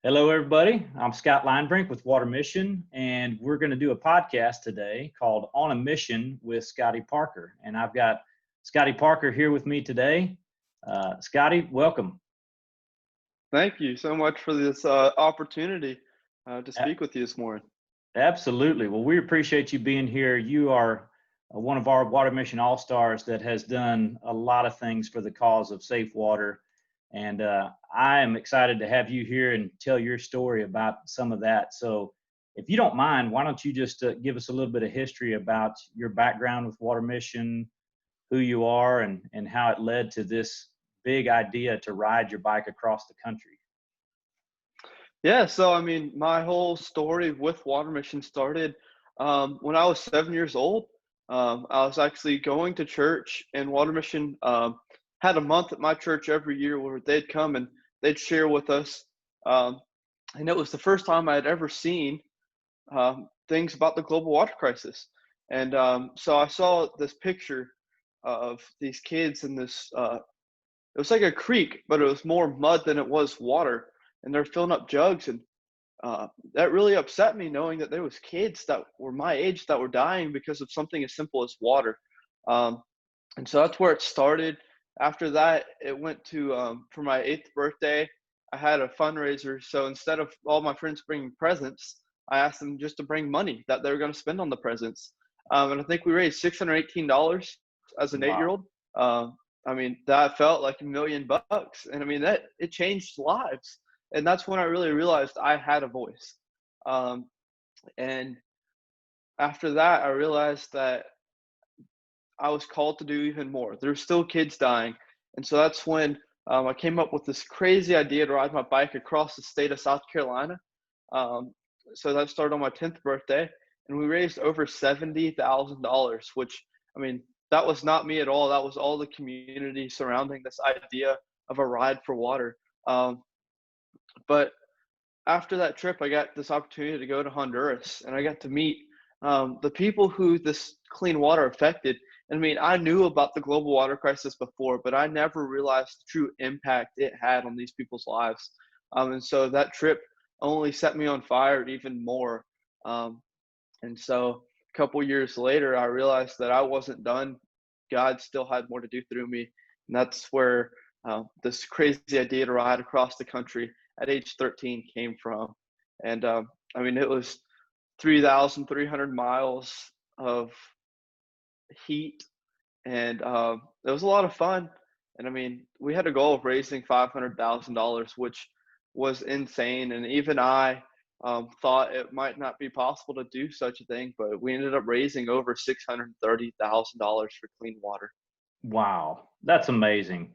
Hello, everybody. I'm Scott Linebrink with Water Mission, and we're going to do a podcast today called On a Mission with Scotty Parker. And I've got Scotty Parker here with me today. Scotty, welcome. Thank you so much for this opportunity to A- speak with you this morning. Absolutely. Well, we appreciate you being here. You are one of our Water Mission All-Stars that has done a lot of things for the cause of safe water. And I am excited to have you here and tell your story about some of that. So if you don't mind, why don't you just give us a little bit of history about your background with Water Mission, who you are, and how it led to this big idea to ride your bike across the country. Yeah, so my whole story with Water Mission started when I was 7 years old. I was actually going to church, and Water Mission had a month at my church every year where they'd come and they'd share with us. Um, and it was the first time I had ever seen things about the global water crisis. And so I saw this picture of these kids in this. It was like a creek, but it was more mud than it was water, and they're filling up jugs, and that really upset me knowing that there was kids that were my age that were dying because of something as simple as water. Um, and so that's where it started. After that, it went to for my 8th birthday, I had a fundraiser. So instead of all my friends bringing presents, I asked them just to bring money that they were going to spend on the presents. And I think we raised $618 as an 8 year Wow. old. That felt like $1 million. And that it changed lives. And that's when I really realized I had a voice. Um, and after that, I realized that I was called to do even more. There's still kids dying. And so that's when I came up with this crazy idea to ride my bike across the state of South Carolina. Um, so that started on my 10th birthday, and we raised over $70,000, which, I mean, that was not me at all. That was all the community surrounding this idea of a ride for water. But after that trip, I got this opportunity to go to Honduras, and I got to meet the people who this clean water affected. I knew about the global water crisis before, but I never realized the true impact it had on these people's lives. And so that trip only set me on fire even more. Um, and so a couple years later, I realized that I wasn't done. God still had more to do through me. And that's where this crazy idea to ride across the country at age 13 came from. And it was 3,300 miles of heat, and it was a lot of fun. And we had a goal of raising $500,000, which was insane. And even I thought it might not be possible to do such a thing, but we ended up raising over $630,000 for clean water. Wow, that's amazing.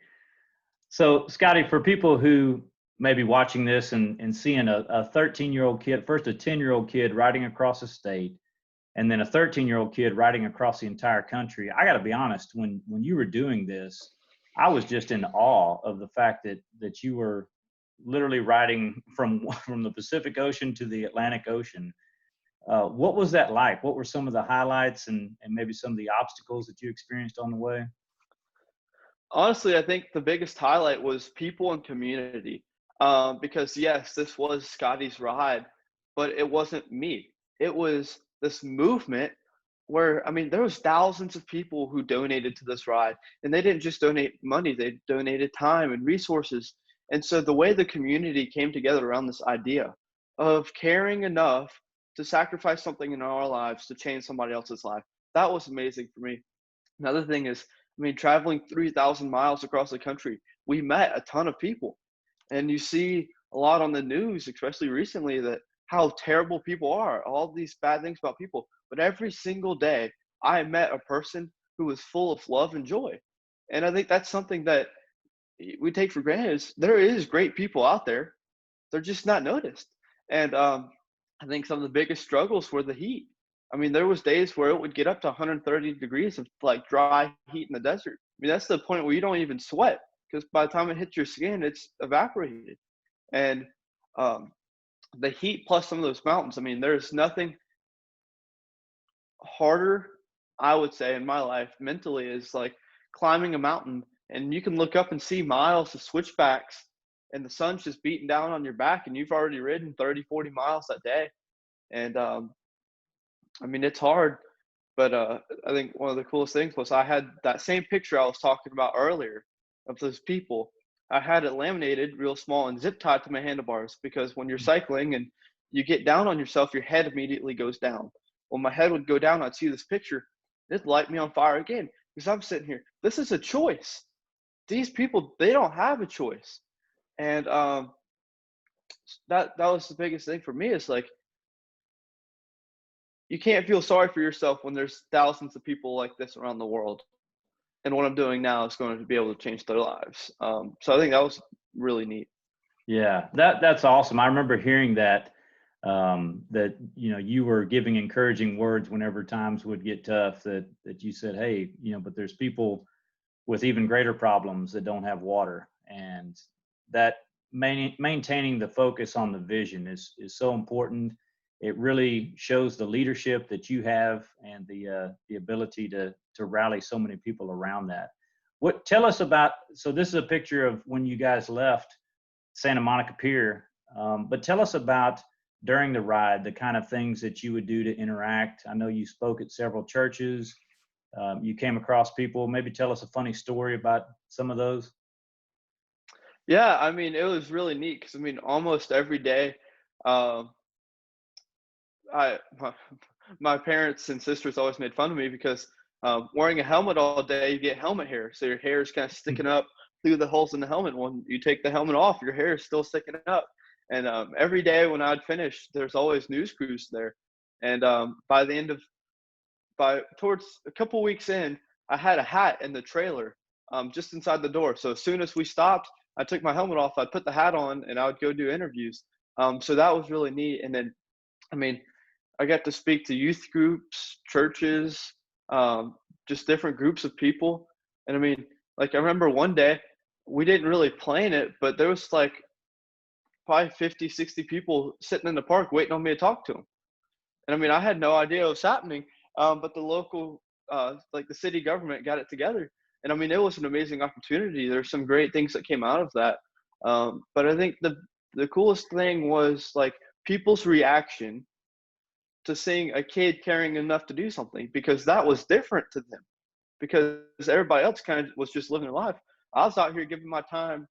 So, Scotty, for people who may be watching this and seeing a 13-year-old kid, first a 10-year-old kid riding across a state, and then a 13-year-old kid riding across the entire country, I got to be honest, when you were doing this, I was just in awe of the fact that you were literally riding from from the Pacific Ocean to the Atlantic Ocean. What was that like? What were some of the highlights and maybe some of the obstacles that you experienced on the way? Honestly, I think the biggest highlight was people and community. Because yes, this was Scotty's ride, but it wasn't me. It was this movement where there was thousands of people who donated to this ride, and they didn't just donate money; they donated time and resources. And so the way the community came together around this idea of caring enough to sacrifice something in our lives to change somebody else's life, that was amazing for me. Another thing is, traveling 3,000 miles across the country, we met a ton of people. And you see a lot on the news, especially recently, that how terrible people are, all these bad things about people. But every single day, I met a person who was full of love and joy. And I think that's something that we take for granted is there is great people out there. They're just not noticed. And I think some of the biggest struggles were the heat. There was days where it would get up to 130 degrees of like dry heat in the desert. That's the point where you don't even sweat because by the time it hits your skin, it's evaporated. And um, the heat plus some of those mountains. There's nothing harder, I would say, in my life mentally is like climbing a mountain, and you can look up and see miles of switchbacks and the sun's just beating down on your back, and you've already ridden 30, 40 miles that day. And I mean, it's hard, but I think one of the coolest things was I had that same picture I was talking about earlier of those people. I had it laminated real small and zip tied to my handlebars, because when you're cycling and you get down on yourself, your head immediately goes down. When my head would go down, I'd see this picture. It'd light me on fire again, because I'm sitting here. This is a choice. These people, they don't have a choice. And that was the biggest thing for me. Is like, you can't feel sorry for yourself when there's thousands of people like this around the world. And what I'm doing now is going to be able to change their lives. So I think that was really neat. Yeah, that's awesome. I remember hearing that, that, you were giving encouraging words whenever times would get tough, that you said, hey, but there's people with even greater problems that don't have water. And that maintaining the focus on the vision is so important. It really shows the leadership that you have, and the ability to rally so many people around that. Tell us about, so this is a picture of when you guys left Santa Monica Pier, but tell us about during the ride, the kind of things that you would do to interact. I know you spoke at several churches. You came across people. Maybe tell us a funny story about some of those. Yeah, I mean, it was really neat, because I mean, almost every day, um, I my parents and sisters always made fun of me, because wearing a helmet all day, you get helmet hair, so your hair is kind of sticking up through the holes in the helmet. When you take the helmet off, your hair is still sticking up. And every day when I'd finish, there's always news crews there. And by towards a couple weeks in, I had a hat in the trailer, just inside the door. So as soon as we stopped, I took my helmet off, I'd put the hat on, and I would go do interviews. So that was really neat. And then, I mean, I got to speak to youth groups, churches, just different groups of people. And I mean, like, I remember one day, we didn't really plan it, but there was like probably 50, 60 people sitting in the park waiting on me to talk to them. And I mean, I had no idea what was happening, but the local, like the city government, got it together. And I mean, it was an amazing opportunity. There's some great things that came out of that. But I think the coolest thing was like people's reaction to seeing a kid caring enough to do something, because that was different to them, because everybody else kind of was just living their life. I was out here giving my time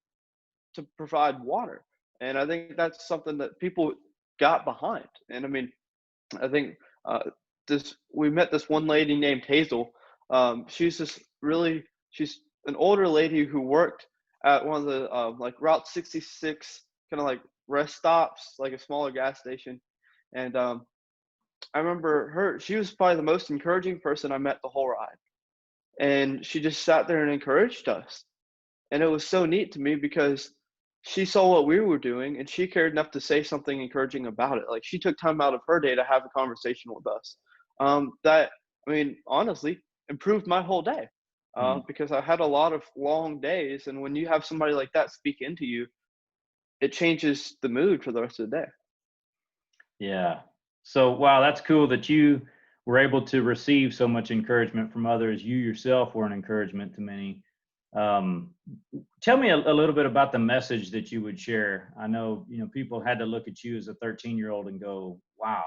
to provide water. And I think that's something that people got behind. And I mean, I think we met this one lady named Hazel. She's an older lady who worked at one of the like Route 66 kind of like rest stops, like a smaller gas station. And I remember she was probably the most encouraging person I met the whole ride. And she just sat there and encouraged us. And it was so neat to me, because she saw what we were doing and she cared enough to say something encouraging about it. Like, she took time out of her day to have a conversation with us. That, I mean, honestly, improved my whole day, because I had a lot of long days. And when you have somebody like that speak into you, it changes the mood for the rest of the day. Yeah. So, wow, that's cool that you were able to receive so much encouragement from others. You yourself were an encouragement to many. Um, Tell me a little bit about the message that you would share. I know, people had to look at you as a 13-year-old and go, wow,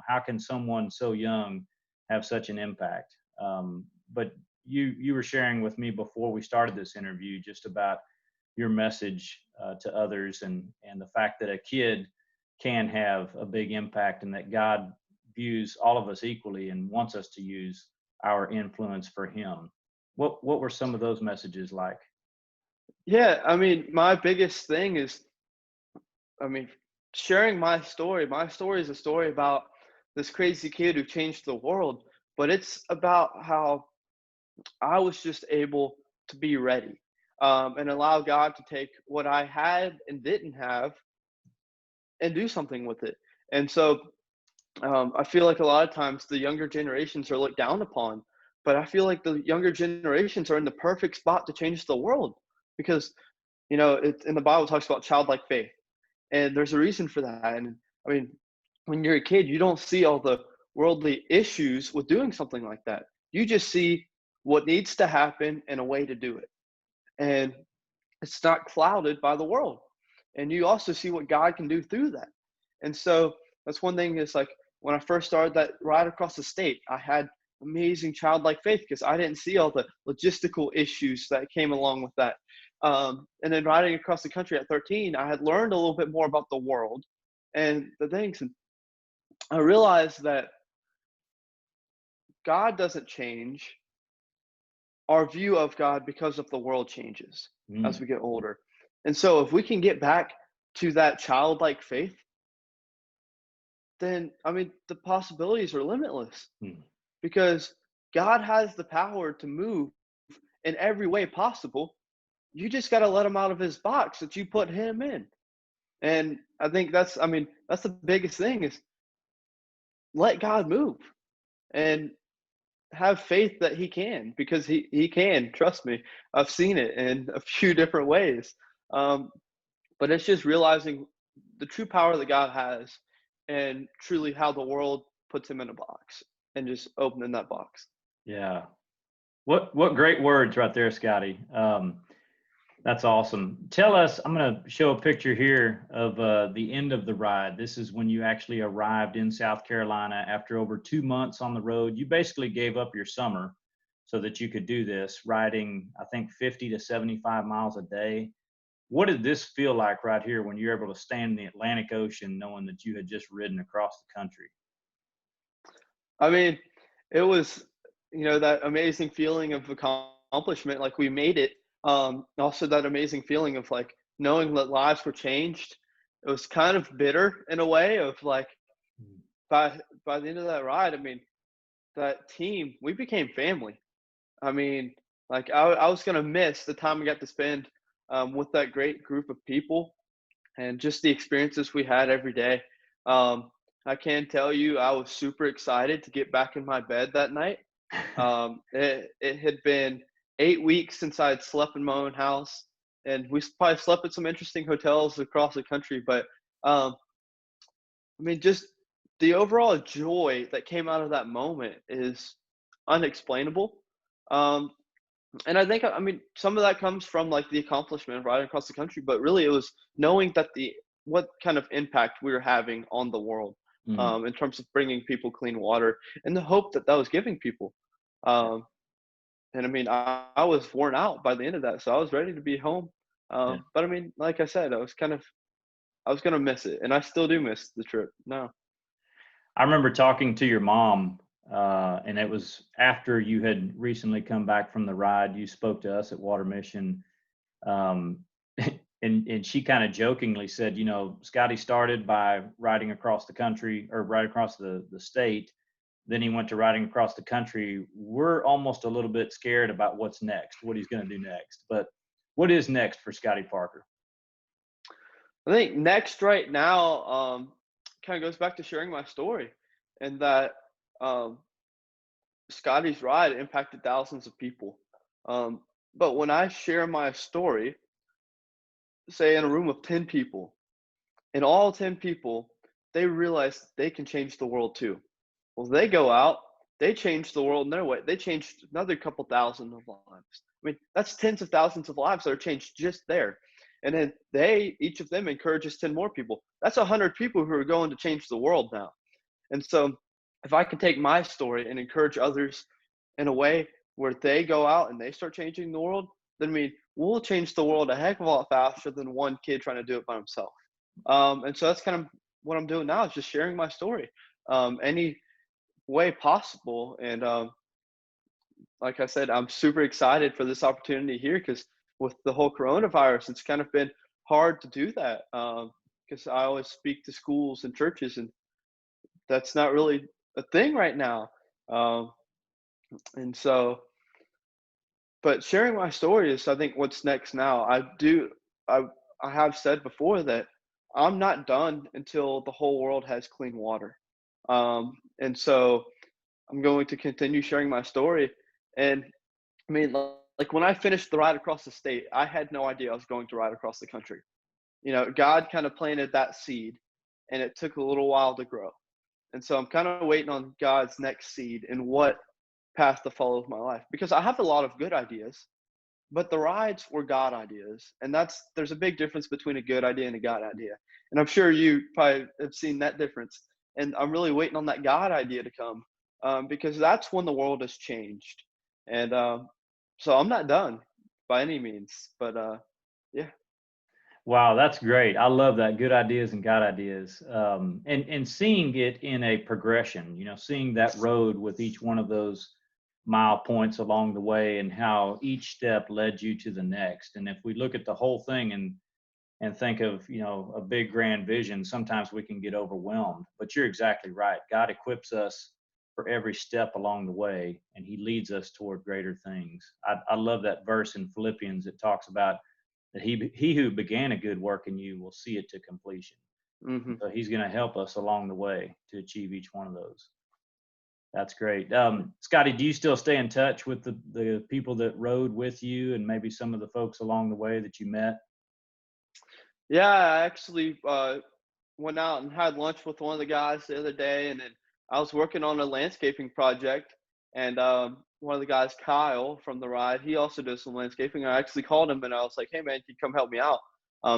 how can someone so young have such an impact? But you were sharing with me before we started this interview just about your message to others, and the fact that a kid can have a big impact, and that God views all of us equally and wants us to use our influence for him. What were some of those messages like? Yeah, I mean, my biggest thing is, I mean, sharing my story. My story is a story about this crazy kid who changed the world, but it's about how I was just able to be ready, and allow God to take what I had and didn't have and do something with it. And so I feel like a lot of times the younger generations are looked down upon, but I feel like the younger generations are in the perfect spot to change the world, because in the Bible, it talks about childlike faith, and there's a reason for that. And I mean, when you're a kid, you don't see all the worldly issues with doing something like that. You just see what needs to happen and a way to do it, and it's not clouded by the world. and you also see what God can do through that. And so that's one thing is like when I first started that ride across the state, I had amazing childlike faith because I didn't see all the logistical issues that came along with that. And then riding across the country at 13, I had learned a little bit more about the world and the things. And I realized that God doesn't change our view of God because of the world changes as Mm, we get older. And so if we can get back to that childlike faith, then I mean the possibilities are limitless mm. because God has the power to move in every way possible. You just got to let him out of his box that you put him in. And I think that's I mean that's the biggest thing is let God move and have faith that he can because he can, trust me. I've seen it in a few different ways. Um, but it's just realizing the true power that God has and truly how the world puts him in a box and just opening that box. Yeah. What great words right there, Scotty. That's awesome. Tell us, I'm going to show a picture here of the end of the ride. This is when you actually arrived in South Carolina after over 2 months on the road. You basically gave up your summer so that you could do this, riding, I think, 50 to 75 miles a day. What did this feel like right here when you're able to stand in the Atlantic Ocean knowing that you had just ridden across the country? I mean, it was, that amazing feeling of accomplishment, like we made it. Also that amazing feeling of like knowing that lives were changed. It was kind of bitter in a way of like Mm. by the end of that ride, I mean, that team, we became family. I mean, like I was gonna miss the time we got to spend with that great group of people and just the experiences we had every day. Um, I can tell you, I was super excited to get back in my bed that night. It had been 8 weeks since I had slept in my own house, and we probably slept at some interesting hotels across the country. But um, I mean, just the overall joy that came out of that moment is unexplainable. Um, and I think, I mean, some of that comes from like the accomplishment of riding across the country, but really it was knowing that what kind of impact we were having on the world Mm. in terms of bringing people clean water and the hope that that was giving people. Um, and I mean, I was worn out by the end of that, so I was ready to be home. Yeah. But I mean, like I said, I was gonna miss it, and I still do miss the trip. No. I remember talking to your mom, and it was after you had recently come back from the ride. You spoke to us at Water Mission, um, and she kind of jokingly said, Scotty started by riding across the country or right across the state. Then he went to riding across the country. We're almost a little bit scared about what's next, what he's going to do next. But what is next for Scotty Parker? I think next right now kind of goes back to sharing my story and that um, Scotty's ride impacted thousands of people. But when I share my story, say in a room of 10 people, and all 10 people, they realize they can change the world too. Well, they go out, they change the world in their way. They changed another couple thousand of lives. I mean, that's tens of thousands of lives that are changed just there. And then each of them encourages 10 more people. That's 100 people who are going to change the world now. And so if I can take my story and encourage others in a way where they go out and they start changing the world, then I mean, we'll change the world a heck of a lot faster than one kid trying to do it by himself. And so that's kind of what I'm doing now is just sharing my story any way possible. And like I said, I'm super excited for this opportunity here because with the whole coronavirus, it's kind of been hard to do that because I always speak to schools and churches, and that's not really a thing right now. Um, and so, but sharing my story is, I think, what's next now. I, I have said before that I'm not done until the whole world has clean water. And so I'm going to continue sharing my story. And I mean, like when I finished the ride across the state, I had no idea I was going to ride across the country. God kind of planted that seed and it took a little while to grow. And so I'm kind of waiting on God's next seed and what path to follow with my life because I have a lot of good ideas. but the rides were God ideas. And there's a big difference between a good idea and a God idea. And I'm sure you probably have seen that difference. And I'm really waiting on that God idea to come, because that's when the world has changed. And so I'm not done by any means, but yeah. Wow, that's great. I love that. Good ideas and God ideas. And seeing it in a progression, seeing that road with each one of those mile points along the way and how each step led you to the next. And if we look at the whole thing and think of, a big grand vision, sometimes we can get overwhelmed. But you're exactly right. God equips us for every step along the way, and he leads us toward greater things. I love that verse in Philippians that talks about that he who began a good work in you will see it to completion. Hmm. So he's going to help us along the way to achieve each one of those. That's great. Scotty, do you still stay in touch with the people that rode with you and maybe some of the folks along the way that you met? Yeah, I actually went out and had lunch with one of the guys the other day, and then I was working on a landscaping project, and one of the guys, Kyle from the ride, he also does some landscaping. I actually called him and I was like, "Hey man, can you come help me out?"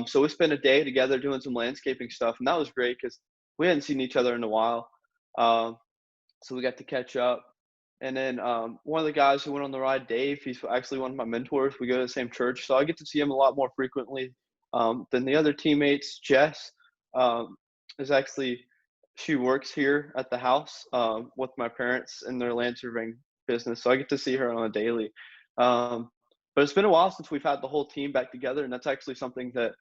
So we spent a day together doing some landscaping stuff, and that was great because we hadn't seen each other in a while. Um, so we got to catch up. And then one of the guys who went on the ride, Dave, he's actually one of my mentors. We go to the same church, so I get to see him a lot more frequently than the other teammates. Jess is actually, she works here at the house with my parents in their land surveying business, so I get to see her on a daily. Um, but it's been a while since we've had the whole team back together, and that's actually something that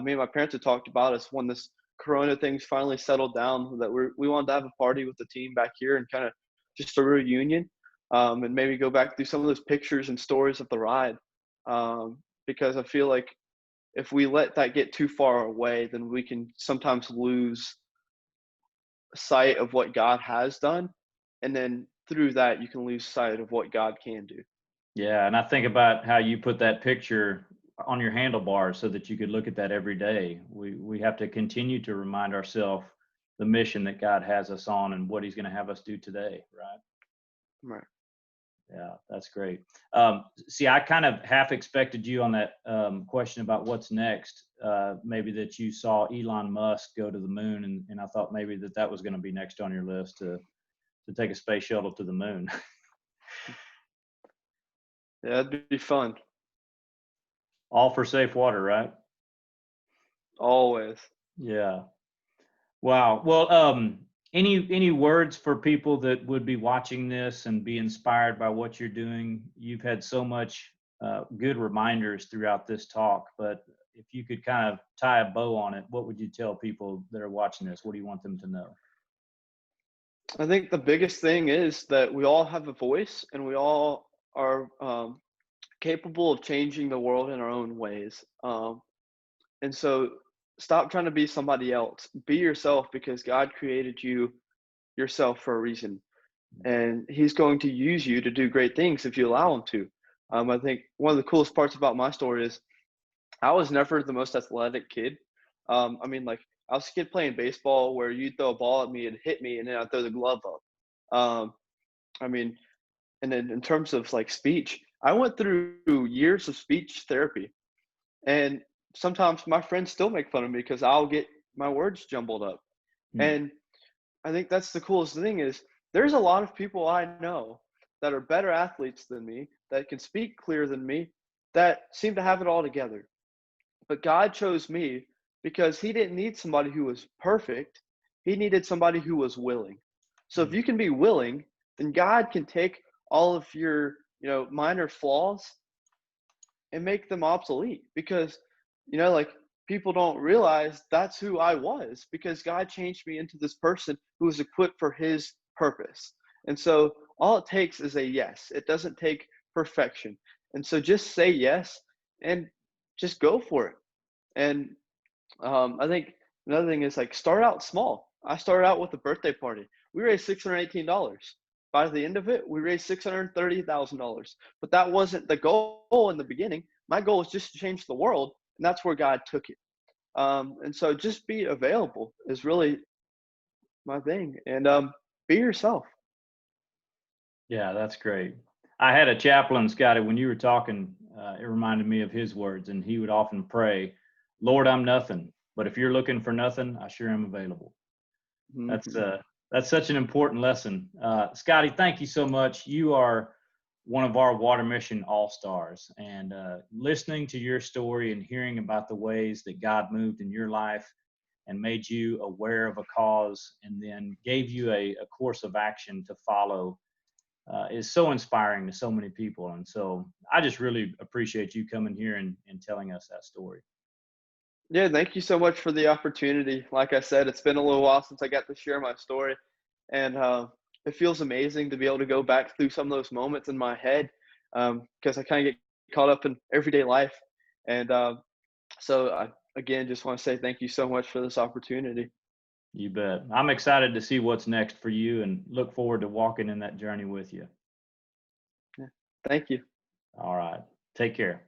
me and my parents had talked about. Is when this Corona things finally settled down, that we wanted to have a party with the team back here and kind of just a reunion, and maybe go back through some of those pictures and stories of the ride, because I feel like if we let that get too far away, then we can sometimes lose sight of what God has done, and then through that you can lose sight of what God can do. Yeah, and I think about how you put that picture on your handlebars so that you could look at that every day. We have to continue to remind ourselves the mission that God has us on and what he's going to have us do today, right? Right. Yeah, that's great. See, I kind of half expected you on that question about what's next. Maybe that you saw Elon Musk go to the moon, and I thought maybe that was going to be next on your list to take a space shuttle to the moon. Yeah, it'd be fun. All for safe water, right? Always. Yeah. Wow. Well, any words for people that would be watching this and be inspired by what you're doing? You've had so much good reminders throughout this talk, but if you could kind of tie a bow on it, what would you tell people that are watching this? What do you want them to know? I think the biggest thing is that we all have a voice and we all are capable of changing the world in our own ways. And so stop trying to be somebody else. Be yourself because God created you yourself for a reason. And he's going to use you to do great things if you allow him to. I think one of the coolest parts about my story is I was never the most athletic kid. I mean, like, I was a kid playing baseball where you'd throw a ball at me and hit me, and then I'd throw the glove up. I mean, and then in terms of like speech, I went through years of speech therapy, and sometimes my friends still make fun of me because I'll get my words jumbled up. Hmm. And I think that's the coolest thing is there's a lot of people I know that are better athletes than me, that can speak clearer than me, that seem to have it all together. But God chose me because he didn't need somebody who was perfect. He needed somebody who was willing. So if Hmm. you can be willing, then God can take all of your, minor flaws and make them obsolete because, like people don't realize that's who I was because God changed me into this person who was equipped for his purpose. And so all it takes is a yes. It doesn't take perfection. And so just say yes and just go for it. And I think another thing is like start out small. I started out with a birthday party. We raised $618. By the end of it, we raised $630,000. But that wasn't the goal in the beginning. My goal was just to change the world, and that's where God took it. And so just be available is really my thing, and be yourself. Yeah, that's great. I had a chaplain, Scotty, when you were talking, it reminded me of his words, and he would often pray, "Lord, I'm nothing, but if you're looking for nothing, I sure am available." That's Mhm. uh, that's such an important lesson. Scotty, thank you so much. You are one of our water mission all stars, and listening to your story and hearing about the ways that God moved in your life and made you aware of a cause and then gave you a course of action to follow is so inspiring to so many people. And so I just really appreciate you coming here and telling us that story. Yeah, thank you so much for the opportunity. Like I said, it's been a little while since I got to share my story, and it feels amazing to be able to go back through some of those moments in my head because I kind of get caught up in everyday life. And so, I again just want to say thank you so much for this opportunity. You bet. I'm excited to see what's next for you and look forward to walking in that journey with you. Yeah, thank you. All right. Take care.